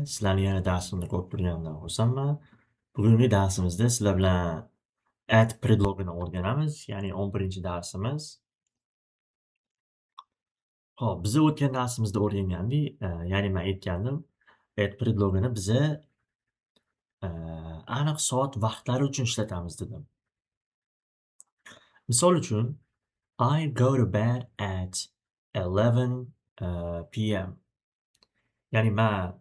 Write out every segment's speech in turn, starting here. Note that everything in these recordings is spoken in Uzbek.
Sizlarni yana darsimni ko'rib turganimdan xursandman. Bugungi darsimizda sizlar bilan at predlogini o'rganamiz, ya'ni 11-darsimiz. Xo'p, biz o'tgan darsimizda o'rgangandik, ya'ni men aytgandim, at predlogini biza aniq soat vaqtlari uchun ishlatamiz dedim. Misol uchun, I go to bed at 11 p.m. Ya'ni men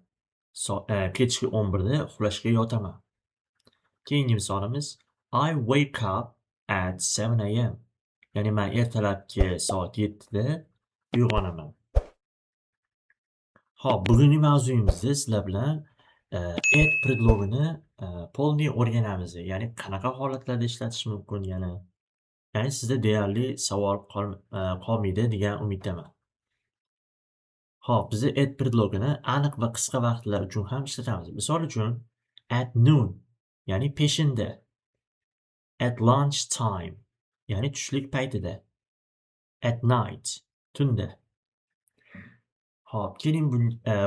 kechki 11da uxlashga yotaman. Keyingi misolimiz I wake up at 7 a.m. Ya'ni men ertalabki soat 7da uyg'onaman. Xo'p, bugungi mavzuyimizda sizlar bilan at predlogini polniy o'rganamiz. Ya'ni qanaqa holatlarda ishlatish mumkin yana. Ya'ni sizda deyarli savol qolmaydi degan umiddaman. Xo'p, biz at predlogini aniq va qisqa vaqtlar uchun ham ishlatamiz. Misol uchun at noon, ya'ni peshinda. At lunch time, ya'ni tushlik paytida. At night, tunda. Xo'p, keling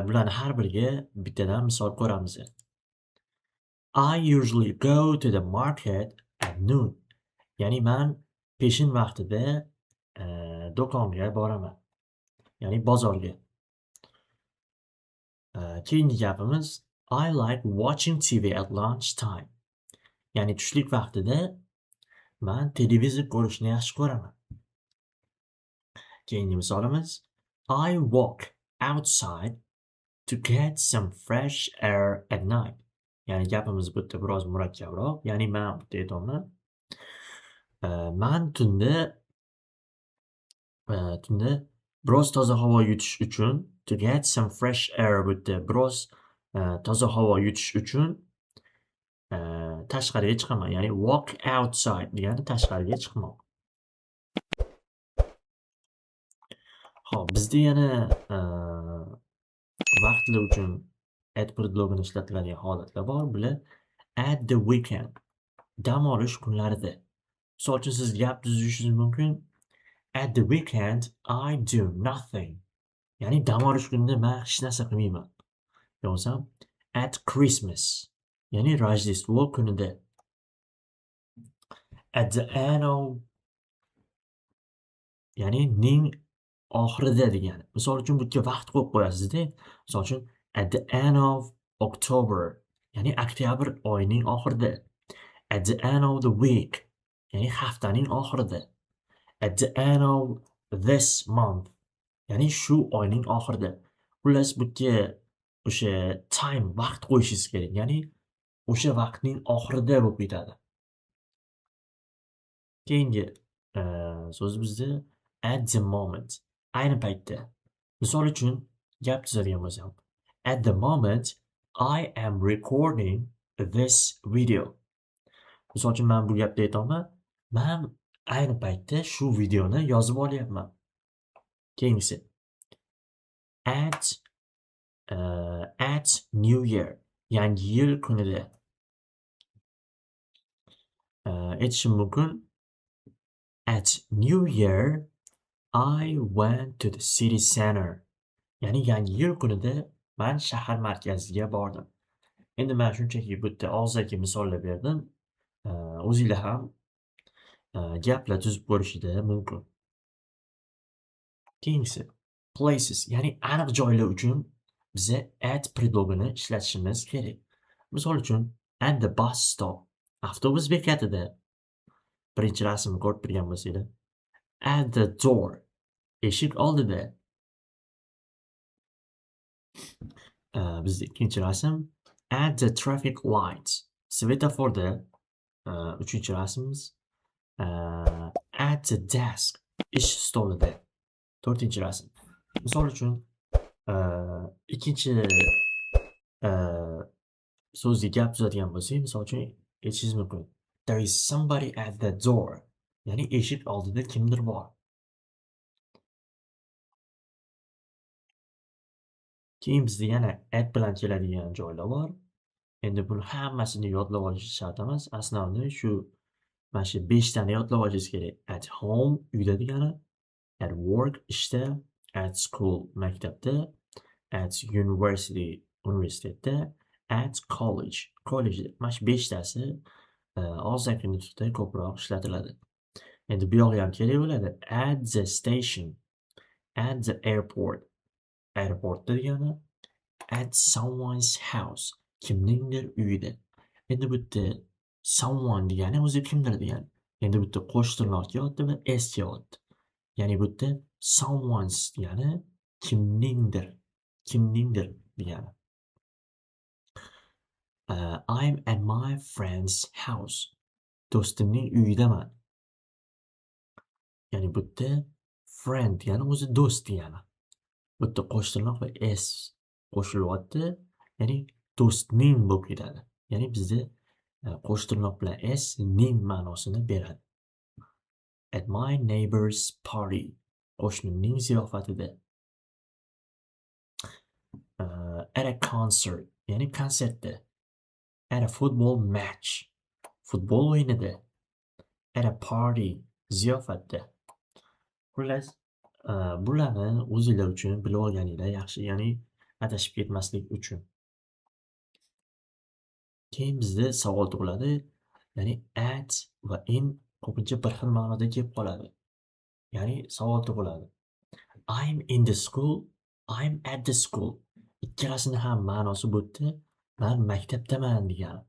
bularni har biriga bittadan misol ko'ramiz. I usually go to the market at noon. Ya'ni men peshin vaqtida do'konga boraman. Ya'ni bozorga. Keyingi gapimiz I like watching TV at lunch time. Ya'ni tushlik vaqtida men televizor ko'rishni yaxshi ko'raman. Keyingi misolimiz I walk outside to get some fresh air at night. Ya'ni gapimiz bu yerda biroz murakkabroq. Ya'ni men bu yerda aytyapman. Men tunda biroz toza havo yutish uchun to get some fresh air bu yerda biroz toza havo yutish uchun tashqariga chiqaman. Ya'ni walk outside degani tashqariga chiqmoq. Xo'p, bizda yana vaqtlar uchun at predlogini ishlatiladigan holatlar bor. Bular at the weekend, dam olish kunlarida. Misol uchun siz gap tuzishingiz mumkin. At the weekend I do nothing. Ya'ni dam olish kunida men hech narsa qilmayman. Yo'qsa at Christmas, ya'ni Rojdestvo kunida. At the end of, ya'ni ning oxirida degani. Misol uchun bu yerga vaqt qo'yib qo'yasizda. Misol uchun at the end of October, ya'ni oktyabr oyining oxirida. At the end of the week, ya'ni haftaning oxirida. At the end of this month, ya'ni shu oyning oxirida. Xullas bu yerga o'sha time vaqt qo'yishingiz kerak. Ya'ni o'sha vaqtning oxirida bo'lib ketadi. Keyingi so'z bizda at the moment, ayni paytda. Misol uchun gap tuzadigan bo'lsam, at the moment I am recording this video. Misol uchun men bu gapni aytaman, men ayni paytda shu videoni yozib olyapman. Keyingisi at New Year, yangi yil kunida. Aytishim mumkin. At New Year I went to the city center. Ya'ni yangi yil kunida men shahar markaziga bordim. Endi men shunchaki bu yerda og'zaki misollar berdim. O'zinglar ham gaplar tuzib ko'rishinglar mumkin. Keyingisi places, ya'ni aniq joylar uchun biza at predlogini ishlatishimiz kerak. Misol uchun at the bus stop, avtobus bekatida. Birinchi rasmni ko'rib turgan bo'lsanglar. At the door, eshik oldida. Bizda ikkinchi rasm at the traffic lights, svetoforda. Uchinchi rasmimiz at the desk, ish stolida. To'rtinchi rasm. Misol uchun ikkinchi so'zga gap tuzadigan bo'lsak, misol uchun aytishingiz mumkin. There is somebody at the door. Ya'ni eshik oldida kimdir bor. Keyin bizda yana at bilan keladigan joylar bor. Endi buni hammasini yodlab olish shart emas. Asnovni shu mana shu 5 tani yodlab olishingiz kerak. At home, uyda degani. At work, ishda. At school, maktabda. At university, universitetda, at college. College mana shu 5 tasi og'zaki nutqda ko'proq ishlatiladi. Endi bu yog'i ham kerak bo'ladi. At the station, at the airport. Aeroportda degani at someone's house. Kimningdir uyida. Endi bu yerda someone degani o'zi kimdir degani. Endi bu yerda qo'sh tirnoq kelyapti va s kelyapti. Ya'ni bu yerda someone's degani kimningdir. Kimningdir degani. I'm at my friend's house. Do'stimning uyidaman. Ya'ni bu yerda friend degani o'zi do'st degani. Bu yerda qo'sh tirnoq va s qo'shilyapti. Ya'ni do'stning bo'lib ketadi. Ya'ni bizda qo'sh tirnoq bilan s ning ma'nosini beradi. At my neighbor's party. Qo'shnimning ziyofatida. At a concert. Ya'ni konsertda. At a football match. Futbol o'yinida. At a party. Ziyofatda. Xullas, bularni o'zinglar uchun bilib olganinglar yaxshi, ya'ni adashib ketmaslik uchun. Keyin bizda savol tug'iladi. Ya'ni at va in ko'pincha bir xil ma'noda kelib qoladi. Ya'ni savol tug'iladi. I'm in the school, I'm at the school. Ikkalasini ham ma'nosi bu yerda men maktabdaman degani.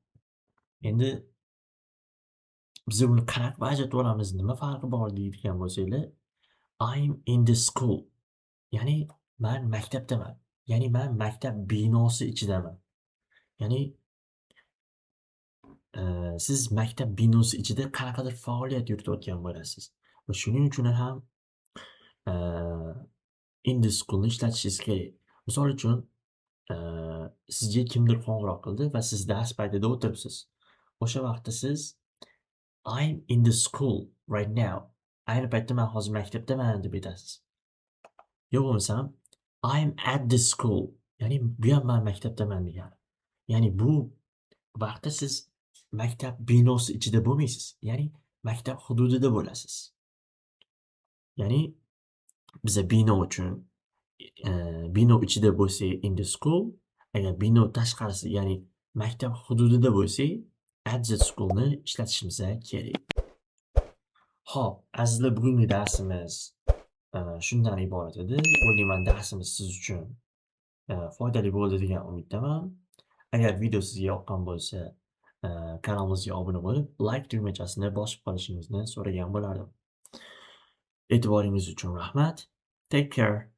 Endi biz buni qarab ajratib olamiz. Nima farqi bor deydigan bo'lsanglar, I'm in the school. Ya'ni men maktabdaman. Ya'ni men maktab binosi ichidaman. Ya'ni siz maktab binosi ichida qanaqadir faoliyat yuritayotgan bo'lasiz. Va shuning uchun ham in the schoolni ishlatishingiz kerak. Misol uchun, sizga kimdir qo'ng'iroq qildi va siz dars paytida o'tiribsiz. O'sha vaqtda siz I'm in the school right now. Ayni paytda men hozir maktabdaman deb aytasiz. Yo bo'lmasam I'm at the school. Ya'ni bu ham men maktabdaman degani. Ya'ni bu vaqtda siz maktab binosi ichida bo'lmaysiz. Ya'ni maktab hududida bo'lasiz. Ya'ni biza bino uchun bino ichida bo'lsak in the school, agar bino tashqarisi, ya'ni maktab hududida bo'lsak at the schoolni ishlatishimiz kerak. Xo'p, azizlar, bugungi darsimiz shundan iborat edi. O'ylayman darsimiz siz uchun foydali bo'ldi degan umiddaman. Agar video sizga yoqqan bo'lsa, kanalimizga obuna bo'lib, like tugmachasini bosib qolishingizni so'ragan bo'lardim. E'tiboringiz uchun rahmat. Take care.